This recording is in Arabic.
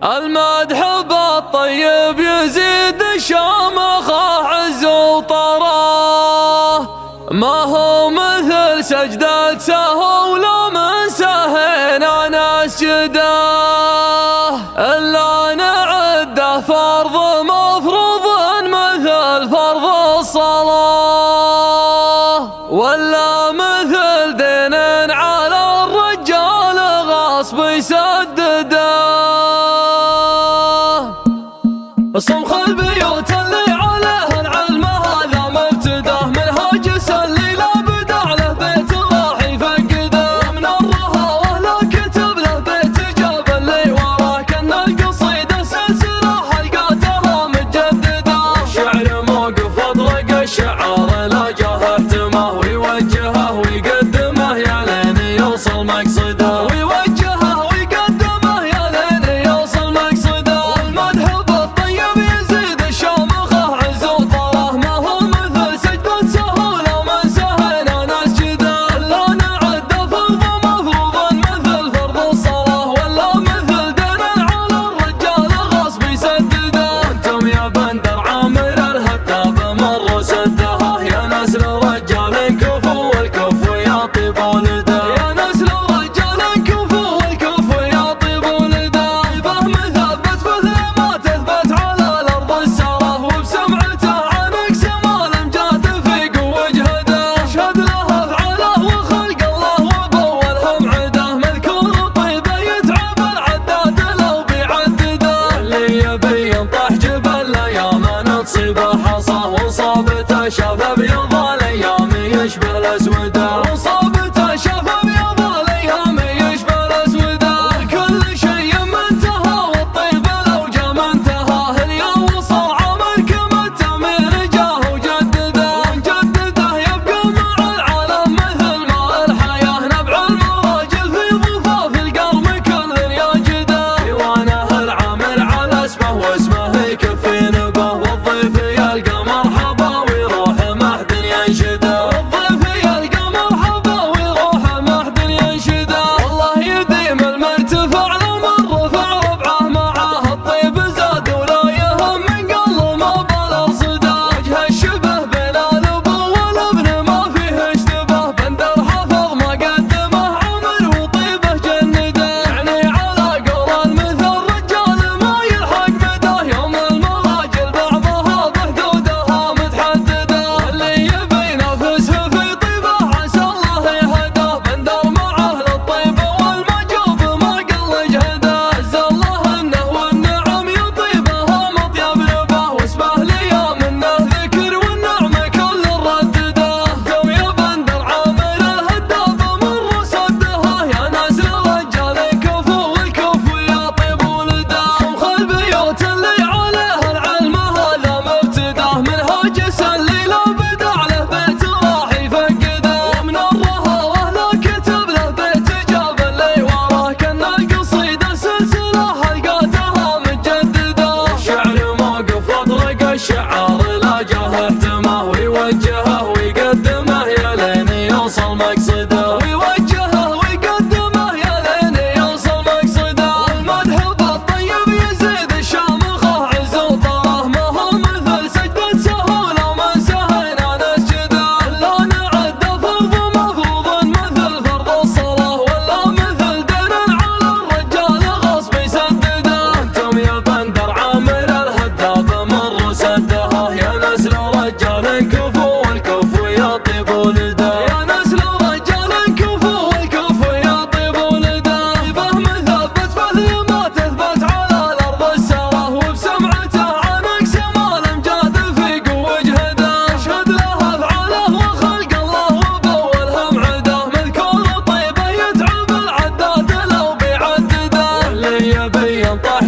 المدح بالطيب يزيد شامخه عز وطراه، ما هو مثل سجدة سهو لو من سهينا نسجده، إلا نعده فرض مفروض مثل فرض الصلاة، ولا مثل دين على الرجال غصب يسدده. صمخ البيوت اللي عليها العلم هذا مبتداه، منهاج سلي لا بدع له بيت راح يفقده، من الرهاوه لا كتب له بيت جاب اللي وراه، كان القصيده سلسله حلقاتها متجدده، شعر موقف اطرق الشعار لا جاه اهتمه، ويوجهه ويقدمه يا لين يوصل مقصده، ويوجهه ويقدمه يا لين يوصل مقصده. والمدح بالطيب يزيد شامخه عز وطراه، ما هو مثل سجدة سهو لو من سهينا نسجده، إلا نعده فرض مفروض مثل فرض الصلاة، ولا مثل دين على الرجال غصب يسدده. وانتم يا بندر عامر الهداب مروا سدها، يا نسل رجال كفو والكفو يا طيب ولده، يا نسل رجال كفو والكفو يا طيب ولده. طيبه مثبت مثل ما تثبت على الارض السراه، وبسمعته عنك سما الامجاد في قوه جهده، اشهد له افعاله وخلق الله وبولهم عده، مذكور طيبه يتعب العداد لو بيعدده، اللي يبي ينطح جبل الايام تصيبه حصاه، وصابته شاف ابيض الايام يشبه الاسوده، وصابته شاف ابيض الايام يشبه الاسوده. كل شيء منتهى والطيب لو جا منتهاه، اليوم وصل عمل كما التأمير جاه وجدده، وجدده يبقى مع العالم مثل ما الحياه، نبع المراجل في ضفاف القرم كل يجده، ديوانه العامر على اسمه واسمه يكفي نبه، والضيف يلقى مرحبا ويروح ما حد ينشده، والضيف يلقى مرحبا ويروح ما حد ينشده. والله يديم المرتفع لما الرفع ربعه معاه، الطيب زاد ولا يهم من قل ما بلغ صده، وجه الشبه بين الابو والابن ما فيه اشتباه، بندر حفظ ما قدمه عمر وطيبه جنده، يعني على قول المثل رجال ما يلحق مداه، يوم المراجل بعضها بحدودها متحدده، اللي يبي ينافسه في طيبه عسى الله يهداه، بندر مع اهل الطيبه والمجوب ما قل جهده، عز الله انه والنعم يطيبها مطيب نباه، واسمه لي منه ذكر والنعمه كل ردده. تو يا بندر عامر الهداب مروا سدها، يا ناس الرجال كفو والكفو يا طيب ولده، صمخ البيوت اللي عليها العلم هذا مبتداه، منهاج سلي لا بدع له بيت راح يفقده، ومن الرهاوه لا كتب له بيت جاب اللي وراه، كان القصيده سلسله حلقاتها متجدده، شعر موقف اطرق الشعار لا جاه اهتمه، ويوجهه ويقدمه يا لين يوصل مقصده، ويوجهه ويقدمه يا لين يوصل مقصده. والمدح بالطيب يزيد شامخه عز وطراه، ما هو مثل سجدة سهو لو من سهينا نسجده، إلا نعده فرض مفروض مثل فرض الصلاة، ولا مثل دين على الرجال غصب يسدده. وانتم يا بندر عامر الهداب مروا سدها، يا نسل رجال كفو والكفو يا طيب ولده، يا نسل رجال كفو والكفو يا طيب ولده. طيبه مثبت مثل ما تثبت على الارض السراه، وبسمعته عنك سما الامجاد في قوه جهده، اشهد له افعاله وخلق الله وبولهم عده، مذكور طيبه يتعب العداد لو بيعدده، اللي يبي ينطح